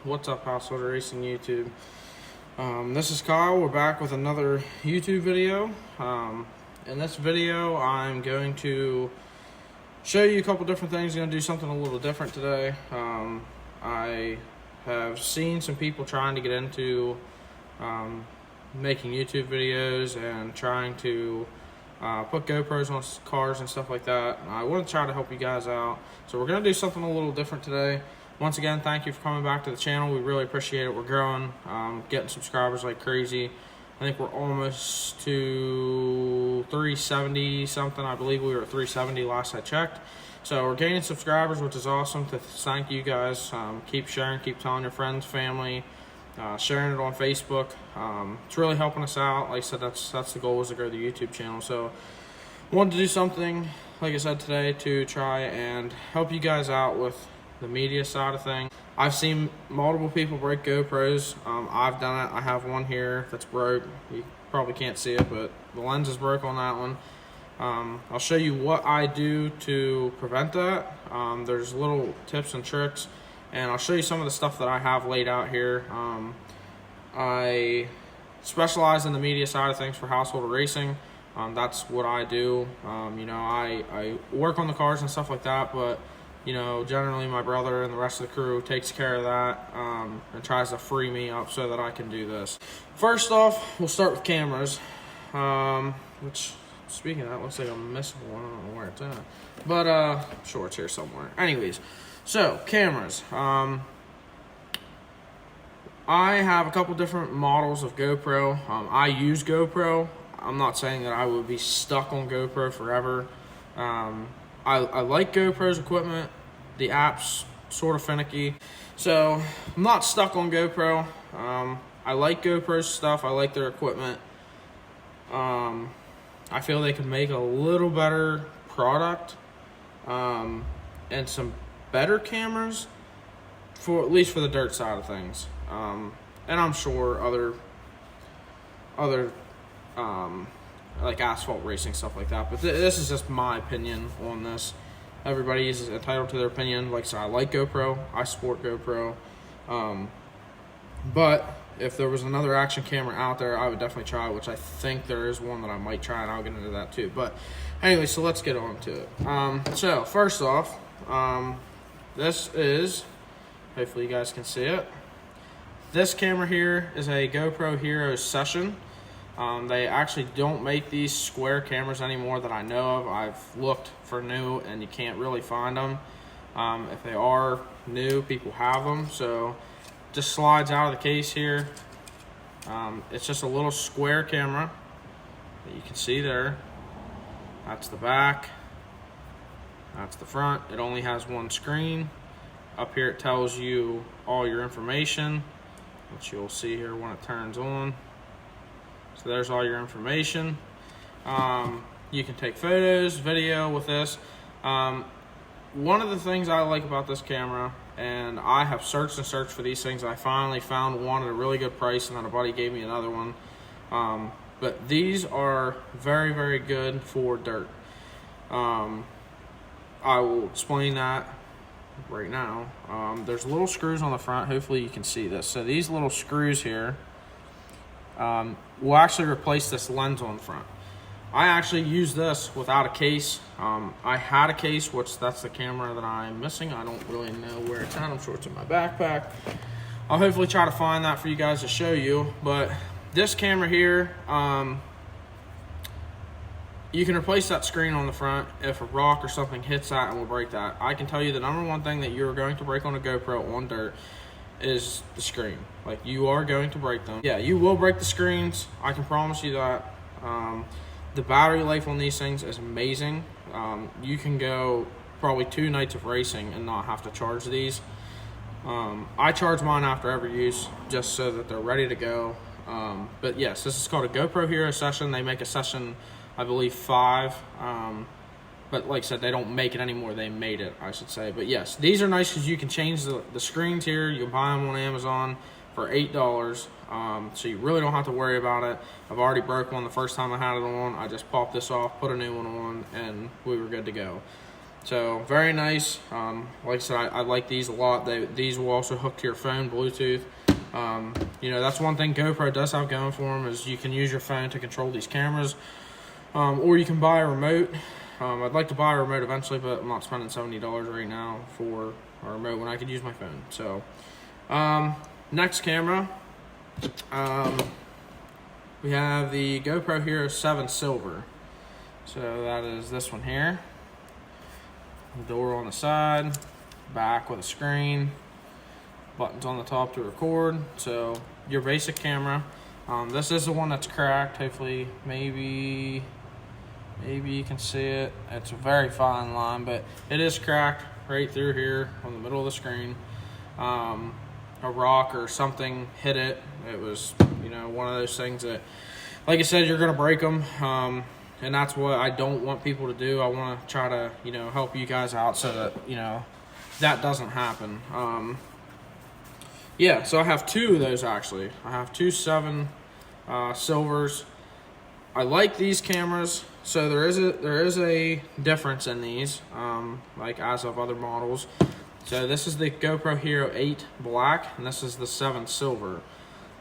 What's up, Household Racing YouTube? This is Kyle. We're back with another YouTube video. In this video, I'm going to show you a couple different things. I'm going to do something a little different today. I have seen some people trying to get into making YouTube videos and trying to put GoPros on cars and stuff like that. I want to try to help you guys out. So we're going to do something a little different today. Once again, thank you for coming back to the channel. We really appreciate it. We're growing, getting subscribers like crazy. I think we're almost to 370 something. I believe we were at 370 last I checked. So we're gaining subscribers, which is awesome. To thank you guys. Keep sharing, keep telling your friends, family, sharing it on Facebook. It's really helping us out. Like I said, that's the goal, is to grow the YouTube channel. So I wanted to do something, like I said, today to try and help you guys out with the media side of things. I've seen multiple people break GoPros. I've done it. I have one here that's broke. You probably can't see it, but the lens is broke on that one. I'll show you what I do to prevent that. There's little tips and tricks, and I'll show you some of the stuff that I have laid out here. I specialize in the media side of things for household racing. That's what I do. You know, I work on the cars and stuff like that, but you know, generally my brother and the rest of the crew takes care of that and tries to free me up so that I can do this. First off, we'll start with cameras, which, speaking of that, looks like I'm missing one. I don't know where it's at, but I'm sure it's here somewhere. Anyways, so cameras. I have a couple different models of GoPro. I use GoPro. I'm not saying that I would be stuck on GoPro forever. I like GoPro's equipment. The app's sort of finicky. So I'm not stuck on GoPro. I like GoPro's stuff. I like their equipment. I feel they could make a little better product and some better cameras, for at least for the dirt side of things. And I'm sure other like asphalt racing, stuff like that. But this is just my opinion on this. Everybody is entitled to their opinion. Like I said, I like GoPro. I support GoPro. But if there was another action camera out there, I would definitely try it, which I think there is one that I might try, and I'll get into that too. But anyway, so let's get on to it. So first off, this is, hopefully you guys can see it. This camera here is a GoPro Hero Session. They actually don't make these square cameras anymore that I know of. I've looked for new and you can't really find them. If they are new, people have them. So just slides out of the case here. It's just a little square camera that you can see there. That's the back. That's the front. It only has one screen. Up here it tells you all your information, which you'll see here when it turns on. So there's all your information. You can take photos, video with this. One of the things I like about this camera, and I have searched and searched for these things, I finally found one at a really good price, and then a buddy gave me another one. But these are very, very good for dirt. I will explain that right now. There's little screws on the front. Hopefully you can see this. So these little screws here will actually replace this lens on the front. I actually use this without a case. I had a case, which that's the camera that I'm missing. I don't really know where it's at. I'm sure it's in my backpack. I'll hopefully try to find that for you guys to show you. But this camera here, you can replace that screen on the front if a rock or something hits that and will break that. I can tell you the number one thing that you're going to break on a GoPro on dirt is the screen. Like, you are going to break them. Yeah, you will break the screens. I can promise you that. The battery life on these things is amazing. You can go probably 2 nights of racing and not have to charge these. I charge mine after every use just so that they're ready to go. But yes, this is called a GoPro Hero Session. They make a Session, I believe, 5. But like I said, they don't make it anymore. They made it, I should say. But yes, these are nice because you can change the screens here. You can buy them on Amazon for $8. So you really don't have to worry about it. I've already broke one the first time I had it on. I just popped this off, put a new one on, and we were good to go. So very nice. Like I said, I like these a lot. These will also hook to your phone, Bluetooth. You know, that's one thing GoPro does have going for them, is you can use your phone to control these cameras, or you can buy a remote. I'd like to buy a remote eventually, but I'm not spending $70 right now for a remote when I could use my phone. So next camera, we have the GoPro Hero 7 Silver. So that is this one here. Door on the side, back with a screen, buttons on the top to record. So your basic camera. This is the one that's cracked. Hopefully, maybe you can see it. It's a very fine line, but it is cracked right through here on the middle of the screen. A rock or something hit it. It was, you know, one of those things that, like I said, you're gonna break them. And that's what I don't want people to do. I want to try to, you know, help you guys out so that, you know, that doesn't happen. Yeah, so I have two of those actually. I have two 7 silvers. I like these cameras. So there is a difference in these, like as of other models. So this is the GoPro Hero 8 Black, and this is the 7 Silver.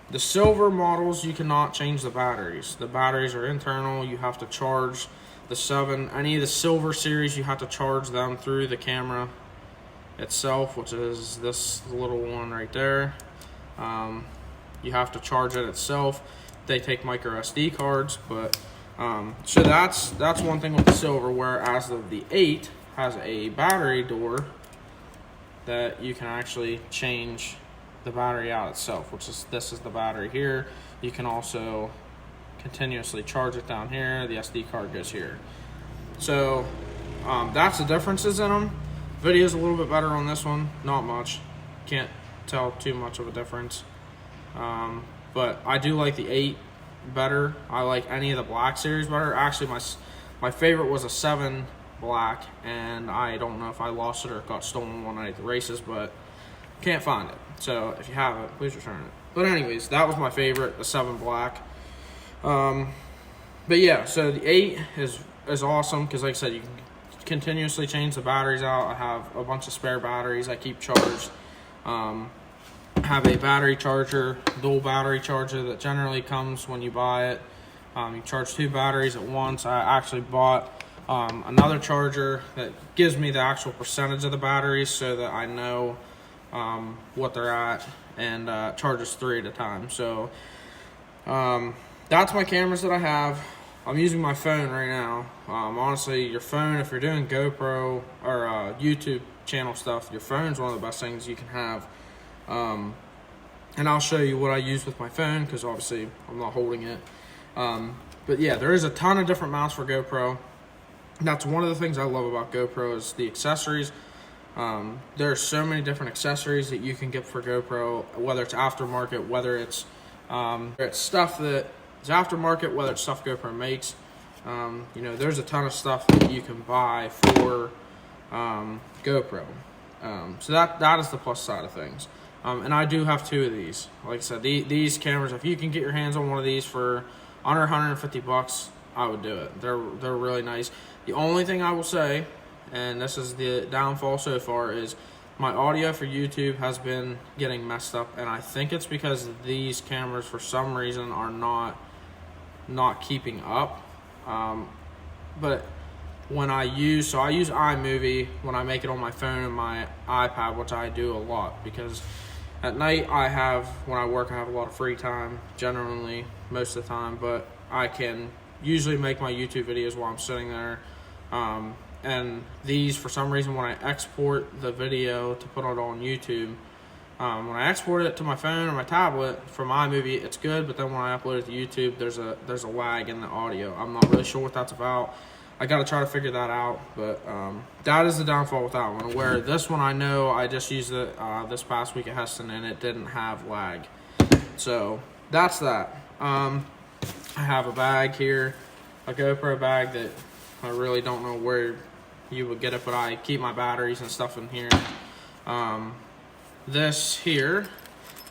The silver models, you cannot change the batteries. The batteries are internal. You have to charge the 7. Any of the silver series, you have to charge them through the camera itself, which is this little one right there. You have to charge it itself. They take micro SD cards, but so that's one thing with the silver. Whereas the 8 has a battery door that you can actually change the battery out itself, which is, this is the battery here. You can also continuously charge it down here. The SD card goes here. So that's the differences in them. Video's a little bit better on this one, not much. Can't tell too much of a difference. But I do like the 8 better. I like any of the Black series better. Actually, my favorite was a 7 Black, and I don't know if I lost it or it got stolen one night at the races, but can't find it. So if you have it, please return it. But anyways, that was my favorite, the 7 Black. But yeah, so the 8 is awesome because, like I said, you can continuously change the batteries out. I have a bunch of spare batteries I keep charged. I have a battery charger, dual battery charger that generally comes when you buy it. You charge 2 batteries at once. I actually bought another charger that gives me the actual percentage of the batteries so that I know what they're at, and charges 3 at a time. So that's my cameras that I have. I'm using my phone right now. Honestly, your phone, if you're doing GoPro or YouTube channel stuff, your phone's one of the best things you can have. And I'll show you what I use with my phone because obviously I'm not holding it. But yeah, there is a ton of different mounts for GoPro. That's one of the things I love about GoPro is the accessories. There are so many different accessories that you can get for GoPro, whether it's aftermarket, whether it's stuff that is aftermarket, whether it's stuff GoPro makes. You know, there's a ton of stuff that you can buy for GoPro. So that is the plus side of things. And I do have 2 of these. Like I said, these cameras, if you can get your hands on one of these for under 150 bucks, I would do it. They're really nice. The only thing I will say, and this is the downfall so far, is my audio for YouTube has been getting messed up, and I think it's because these cameras for some reason are not keeping up. But when I use iMovie when I make it on my phone and my iPad, which I do a lot because at night when I work, I have a lot of free time, generally most of the time, but I can usually make my YouTube videos while I'm sitting there. And these, for some reason, when I export the video to put it on YouTube, when I export it to my phone or my tablet from iMovie, it's good, but then when I upload it to YouTube, there's a lag in the audio. I'm not really sure what that's about. I got to try to figure that out, but that is the downfall with that one. Where this one, I know I just used it this past week at Heston, and it didn't have lag. So that's that. I have a bag here, a GoPro bag that I really don't know where you would get it, but I keep my batteries and stuff in here. This here,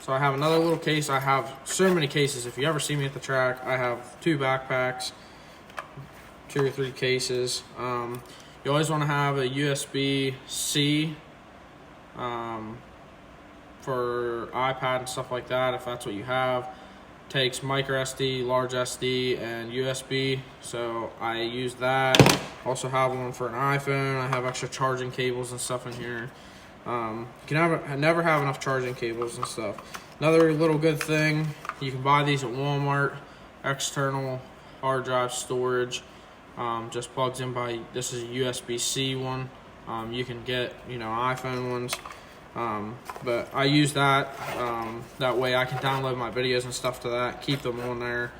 so I have another little case. I have so many cases. If you ever see me at the track, I have 2 backpacks, 2 or 3 cases. You always want to have a USB-C for iPad and stuff like that, if that's what you have. Takes micro SD, large SD, and USB, so I use that. Also have one for an iPhone. I have extra charging cables and stuff in here. You can never have enough charging cables and stuff. Another little good thing, you can buy these at Walmart. External hard drive storage, just plugs in by, this is a USB-C one. You can get, iPhone ones. But I use that, that way I can download my videos and stuff to that, keep them on there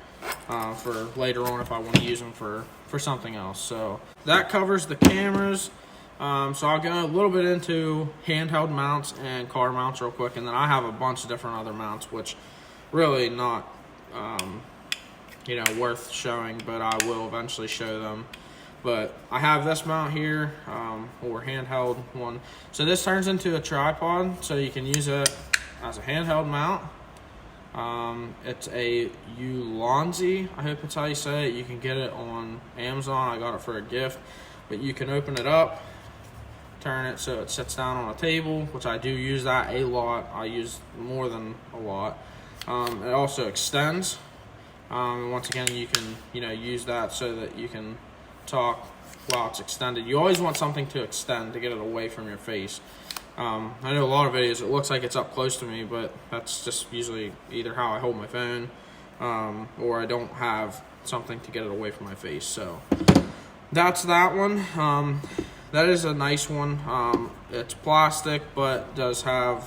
for later on if I want to use them for something else. So that covers the cameras. So I'll go a little bit into handheld mounts and car mounts real quick, and then I have a bunch of different other mounts, which really not, worth showing, but I will eventually show them. But I have this mount here, or handheld one. So this turns into a tripod, so you can use it as a handheld mount. It's a Ulanzi, I hope that's how you say it. You can get it on Amazon. I got it for a gift. But you can open it up, turn it so it sits down on a table, which I do use that a lot. I use more than a lot. It also extends. And once again, you can use that so that you can talk while it's extended. You always want something to extend to get it away from your face. I know a lot of videos it looks like it's up close to me, but that's just usually either how I hold my phone, or I don't have something to get it away from my face. So that's that one. That is a nice one. It's plastic, but does have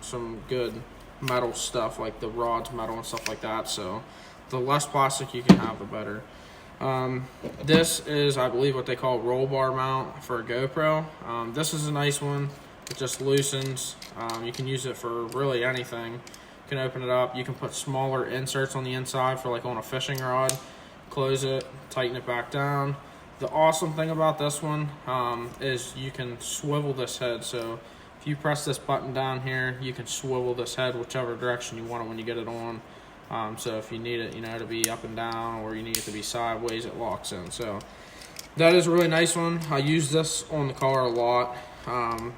some good metal stuff, like the rod's metal and stuff like that. So the less plastic you can have, the better. This is, I believe, what they call roll bar mount for a GoPro. This is a nice one. It just loosens. You can use it for really anything. You can open it up. You can put smaller inserts on the inside for like on a fishing rod. Close it, tighten it back down. The awesome thing about this one is you can swivel this head. So if you press this button down here, you can swivel this head whichever direction you want it when you get it on. So if you need it, to be up and down, or you need it to be sideways, it locks in. So that is a really nice one. I use this on the car a lot.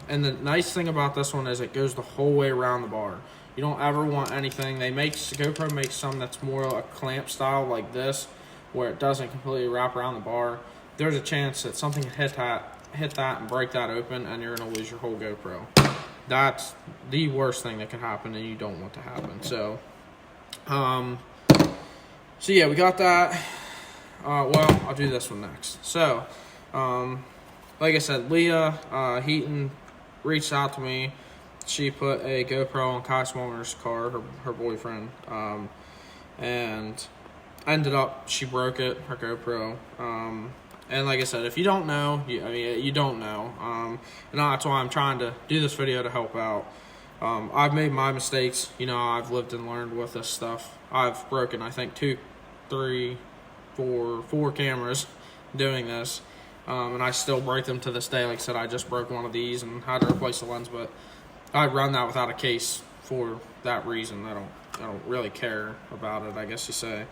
And the nice thing about this one is it goes the whole way around the bar. You don't ever want anything. GoPro makes some that's more a clamp style like this, where it doesn't completely wrap around the bar. There's a chance that something can hit that and break that open, and you're gonna lose your whole GoPro. That's the worst thing that can happen, and you don't want to happen. So yeah, we got that. Well, I'll do this one next. So, like I said, Leah Heaton reached out to me. She put a GoPro on Kai Smolner's car, her boyfriend, and ended up, she broke it, her GoPro. And like I said, if you don't know, you don't know. And that's why I'm trying to do this video to help out. I've made my mistakes. I've lived and learned with this stuff. I've broken, I think, 2, 3, 4 cameras doing this. And I still break them to this day. Like I said, I just broke one of these and had to replace the lens, but I run that without a case for that reason. I don't really care about it, I guess you say.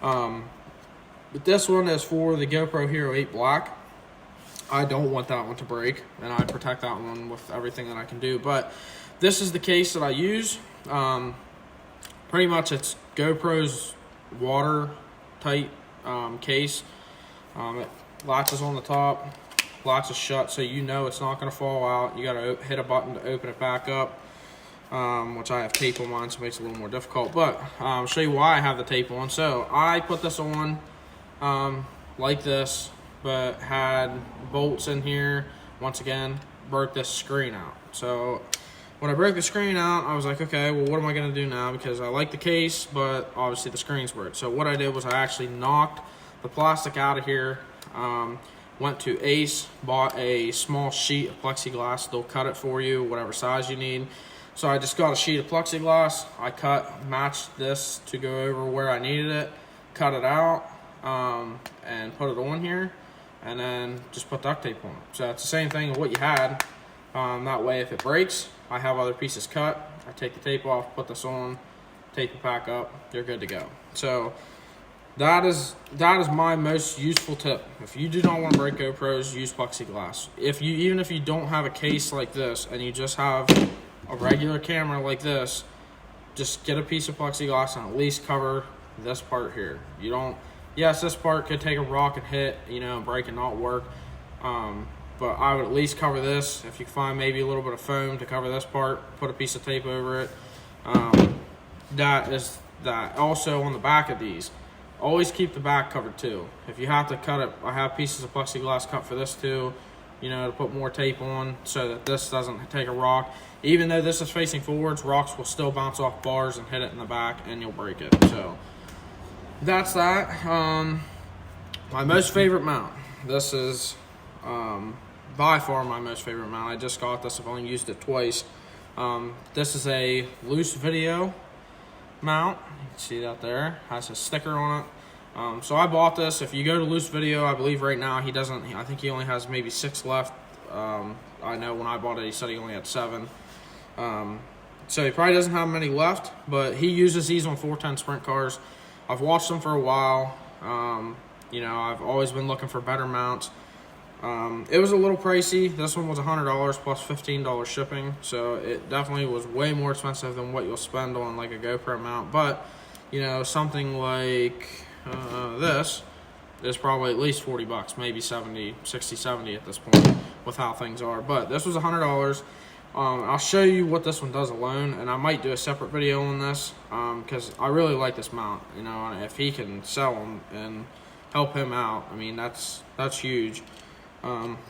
But this one is for the GoPro Hero 8 Black. I don't want that one to break, and I protect that one with everything that I can do. But this is the case that I use. Pretty much it's GoPro's watertight case. It latches on the top, latches shut, so it's not going to fall out. You got to hit a button to open it back up, which I have tape on mine, so it makes it a little more difficult. But I'll show you why I have the tape on. So I put this on like this, but had bolts in here. Once again, broke this screen out. So when I broke the screen out, I was like, okay, well, what am I going to do now? Because I like the case, but obviously the screen's broke. So what I did was I actually knocked the plastic out of here, went to Ace, bought a small sheet of plexiglass. They'll cut it for you, whatever size you need. So I just got a sheet of plexiglass. I matched this to go over where I needed it, cut it out, and put it on here, and then just put duct tape on it. So it's the same thing as what you had. That way, if it breaks, I have other pieces cut. I take the tape off, put this on, tape it back up. You're good to go. So that is my most useful tip. If you do not want to break GoPros, use plexiglass. Even if you don't have a case like this and you just have a regular camera like this, just get a piece of plexiglass and at least cover this part here. You don't. Yes, this part could take a rock and hit, break and not work. But I would at least cover this. If you find maybe a little bit of foam to cover this part, put a piece of tape over it. That is that. Also on the back of these, always keep the back covered too. If you have to cut it, I have pieces of plexiglass cut for this too, to put more tape on so that this doesn't take a rock. Even though this is facing forwards, rocks will still bounce off bars and hit it in the back and you'll break it. So that's that. My most favorite mount. This is by far my most favorite mount. I just got this. I've only used it twice. This is a loose video mount. You can see that there. Has a sticker on it. So I bought this. If you go to loose video, I believe right now I think he only has maybe 6 left. I know when I bought it, he said he only had 7. So he probably doesn't have many left, but he uses these on 410 sprint cars. I've watched them for a while. I've always been looking for better mounts. It was a little pricey. This one was $100 plus $15 shipping, so it definitely was way more expensive than what you'll spend on like a GoPro mount. But something like this is probably at least 40 bucks, maybe 60, 70 at this point with how things are. But this was $100. I'll show you what this one does alone, and I might do a separate video on this because I really like this mount. And if he can sell them and help him out, I mean that's huge.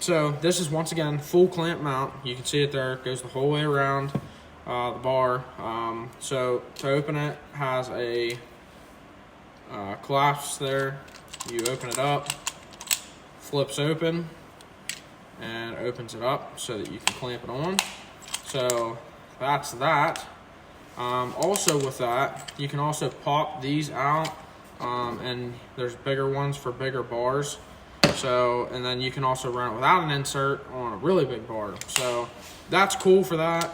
So this is once again full clamp mount. You can see it there. It goes the whole way around the bar. So to open it, has a clasp there. You open it up, flips open, and opens it up so that you can clamp it on. So that's that. Also with that, you can also pop these out, and there's bigger ones for bigger bars. So, and then you can also run it without an insert on a really big bar. So that's cool for that.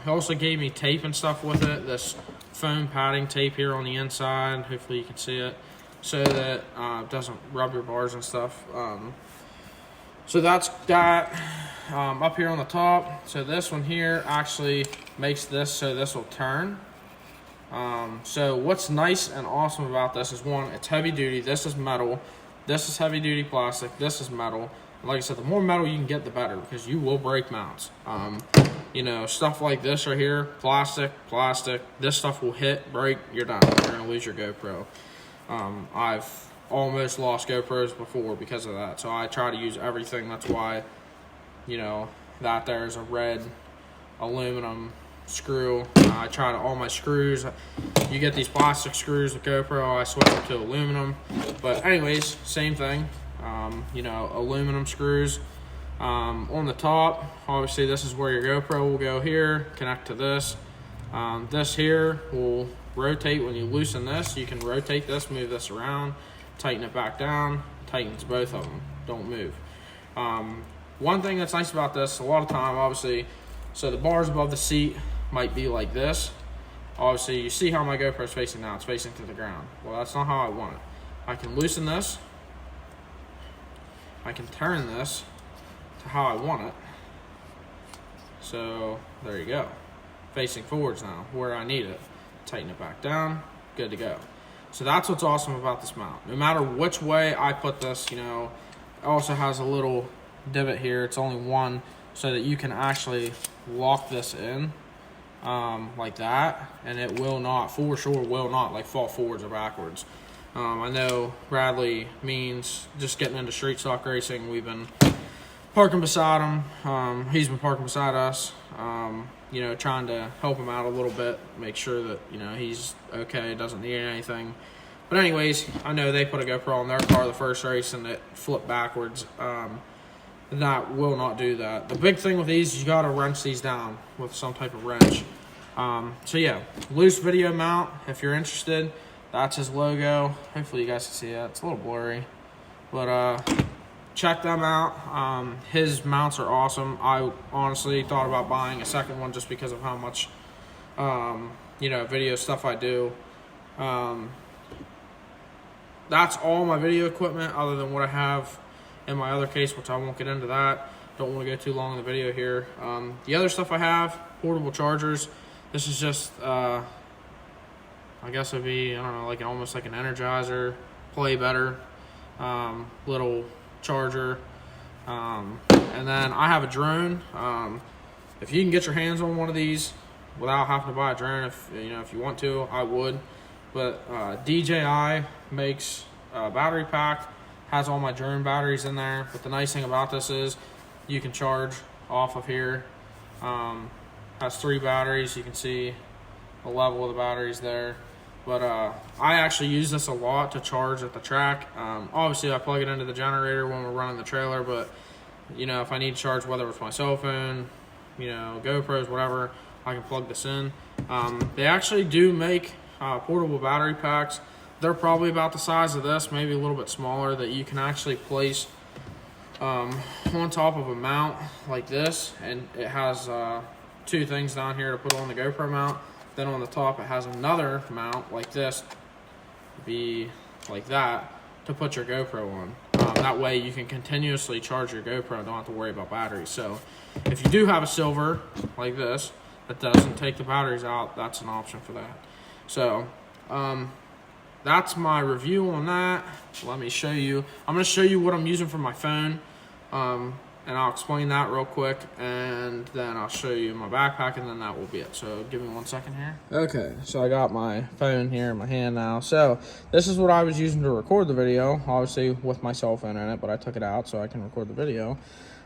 He also gave me tape and stuff with it. This foam padding tape here on the inside. Hopefully you can see it, so that it doesn't rub your bars and stuff. So that's that. Up here on the top, so this one here actually makes this so this will turn. So what's nice and awesome about this is, one, it's heavy duty. This is metal. This is heavy duty plastic. This is metal. And like I said, the more metal you can get, the better, because you will break mounts. Stuff like this right here, plastic. This stuff will hit, break, you're done. You're gonna lose your GoPro. I've almost lost GoPros before because of that. So I try to use everything. That's why, that there is a red aluminum screw. I try to, all my screws, you get these plastic screws with GoPro, I switch them to aluminum. But anyways, same thing. Aluminum screws. On the top, obviously this is where your GoPro will go here, connect to this. This here will rotate when you loosen this. You can rotate this, move this around, tighten it back down, tightens both of them, don't move. One thing that's nice about this, a lot of time, obviously, so the bars above the seat might be like this. Obviously, you see how my GoPro is facing now. It's facing to the ground. Well, that's not how I want it. I can loosen this. I can turn this to how I want it. So, there you go. Facing forwards now, where I need it. Tighten it back down. Good to go. So that's what's awesome about this mount. No matter which way I put this, it also has a little divot here. It's only one, so that you can actually lock this in like that, and it will not, for sure will not like fall forwards or backwards. I know Bradley means just getting into street stock racing. We've been parking beside him. He's been parking beside us, trying to help him out a little bit, make sure that, he's okay, doesn't need anything. But anyways, I know they put a GoPro on their car the first race and it flipped backwards. That will not do that. The big thing with these is you got to wrench these down with some type of wrench. So yeah, loose video mount, if you're interested. That's his logo. Hopefully you guys can see that. It's a little blurry, but check them out. His mounts are awesome. I honestly thought about buying a second one just because of how much video stuff I do. that's all my video equipment other than what I have in my other case, which I won't get into that. Don't want to go too long in the video here. The other stuff I have, portable chargers. This is just, I guess it'd be, I don't know, like almost like an Energizer, Play Better, little charger. And then I have a drone. If you can get your hands on one of these without having to buy a drone, if you want to, I would. But DJI makes a battery pack, has all my drone batteries in there. But the nice thing about this is you can charge off of here. Has 3 batteries. You can see the level of the batteries there. But I actually use this a lot to charge at the track. Obviously, I plug it into the generator when we're running the trailer, but if I need to charge, whether it's my cell phone, GoPros, whatever, I can plug this in. They actually do make portable battery packs. They're probably about the size of this, maybe a little bit smaller, that you can actually place on top of a mount like this, and it has 2 things down here to put on the GoPro mount. Then on the top it has another mount like this, be like that, to put your GoPro on. That way you can continuously charge your GoPro and don't have to worry about batteries. So if you do have a silver like this that doesn't take the batteries out, that's an option for that. So that's my review on that. Let me show you. I'm going to show you what I'm using for my phone, and I'll explain that real quick, and then I'll show you my backpack, and then that will be it. So give me 1 second here. Okay, so I got my phone here in my hand now. So this is what I was using to record the video, obviously with my cell phone in it, but I took it out so I can record the video.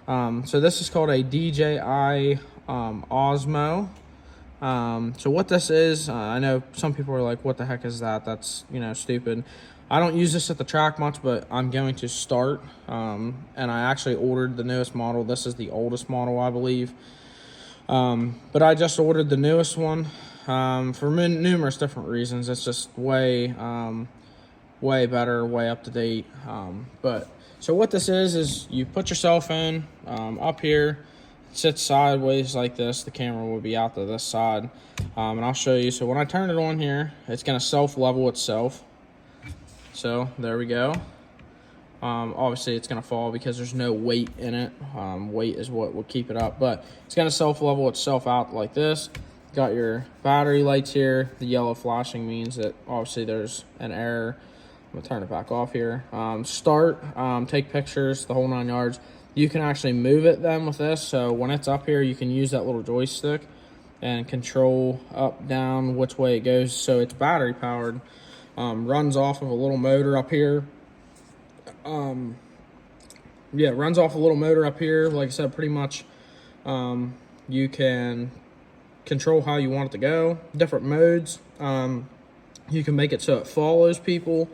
So this is called a DJI Osmo. So what this is, I know some people are like, what the heck is that? That's, stupid. I don't use this at the track much, but I'm going to start. And I actually ordered the newest model. This is the oldest model, I believe. But I just ordered the newest one for numerous different reasons. It's just way better, way up to date. So what this is you put your cell phone up here. Sits sideways like this. The camera will be out to this side, and I'll show you. So when I turn it on here, it's going to self-level itself. So there we go. Obviously it's going to fall because there's no weight in it. Weight is what will keep it up, but it's going to self-level itself out like this. Got your battery lights here. The yellow flashing means that obviously there's an error. I'm gonna turn it back off here. Start, take pictures, the whole 9 yards. You can actually move it then with this. So when it's up here, you can use that little joystick and control up, down, which way it goes. So it's battery powered. Runs off of a little motor up here. Yeah, it runs off a little motor up here. Like I said, pretty much you can control how you want it to go. Different modes. You can make it so it follows people,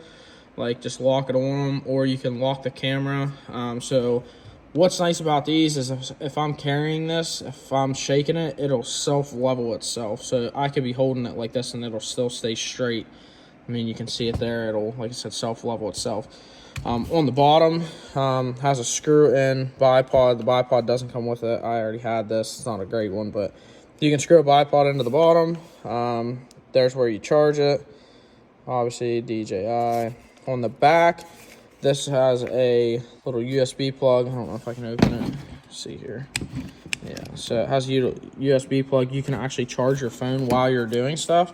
like just lock it on them, or you can lock the camera. So what's nice about these is if I'm carrying this, if I'm shaking it, it'll self-level itself. So I could be holding it like this and it'll still stay straight. I mean, you can see it there. It'll, like I said, self-level itself. On the bottom, has a screw-in bipod. The bipod doesn't come with it. I already had this. It's not a great one, but you can screw a bipod into the bottom. There's where you charge it. Obviously, DJI. On the back, this has a little USB plug. I don't know if I can open it. Let's see here. Yeah, so it has a USB plug. You can actually charge your phone while you're doing stuff.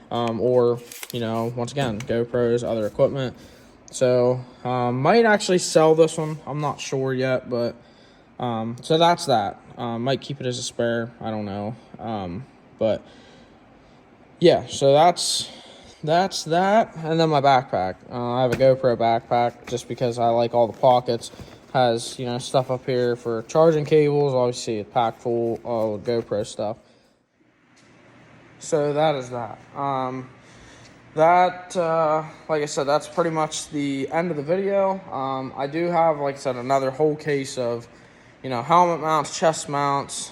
Or, you know, once again, GoPros, other equipment. So, might actually sell this one. I'm not sure yet, but, so that's that. Might keep it as a spare. I don't know. But, yeah, so that's that. And then my backpack. I have a GoPro backpack just because I like all the pockets. Has, you know, stuff up here for charging cables. Obviously, it's packed full of GoPro stuff. So that is that. Like I said, that's pretty much the end of the video. I do have, like I said, another whole case of, you know, helmet mounts, chest mounts,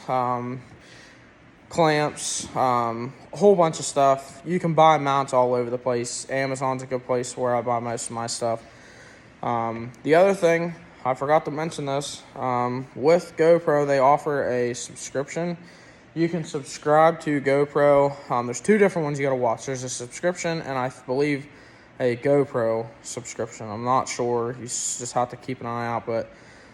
clamps, a whole bunch of stuff. You can buy mounts all over the place. Amazon's a good place where I buy most of my stuff. The other thing, I forgot to mention this, with GoPro, they offer a subscription. You can subscribe to GoPro. There's two different ones you got to watch. There's a subscription, and I believe a GoPro subscription. I'm not sure. You just have to keep an eye out. But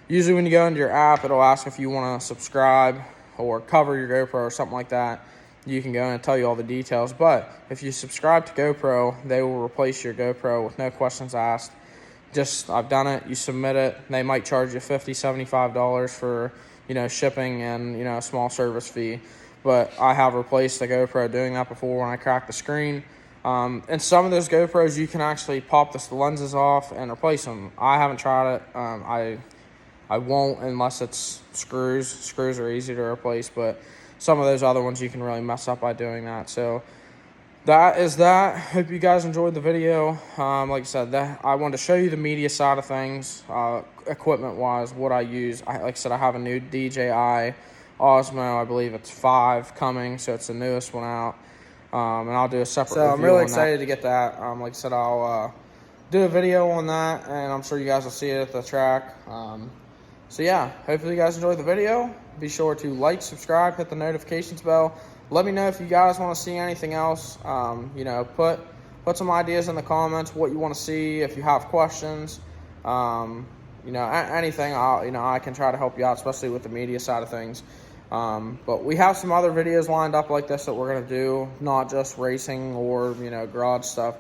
usually when you go into your app, it'll ask if you want to subscribe or cover your GoPro or something like that. You can go in and tell you all the details. But if you subscribe to GoPro, they will replace your GoPro with no questions asked. I've done it. You submit it. They might charge you $50, $75 for, shipping and, a small service fee. But I have replaced the GoPro doing that before when I cracked the screen. And some of those GoPros, you can actually pop the lenses off and replace them. I haven't tried it. I won't unless it's screws. Screws are easy to replace, but some of those other ones you can really mess up by doing that. So that is that. Hope you guys enjoyed the video. Like I said, I wanted to show you the media side of things, equipment-wise, what I use. Like I said, I have a new DJI Osmo. I believe it's 5 coming, so it's the newest one out. And I'll do a separate review. So I'm really excited to get that. Like I said, I'll do a video on that, and I'm sure you guys will see it at the track. So yeah, hopefully you guys enjoyed the video. Be sure to like, subscribe, hit the notifications bell. Let me know if you guys want to see anything else. Put some ideas in the comments, what you want to see, if you have questions. Anything, I can try to help you out, especially with the media side of things. But we have some other videos lined up like this that we're going to do, not just racing or, garage stuff,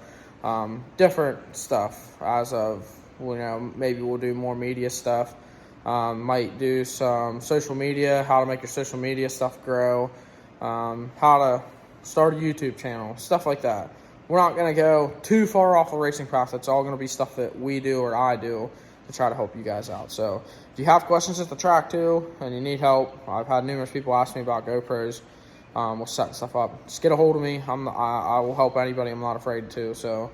different stuff as of, maybe we'll do more media stuff. Might do some social media, how to make your social media stuff grow, how to start a YouTube channel, stuff like that. We're not going to go too far off the racing path. It's all going to be stuff that we do or I do to try to help you guys out. So if you have questions at the track too and you need help, I've had numerous people ask me about GoPros. We'll set stuff up. Just get a hold of me. I will help anybody. I'm not afraid to. So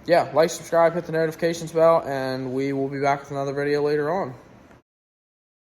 yeah, like, subscribe, hit the notifications bell, and we will be back with another video later on.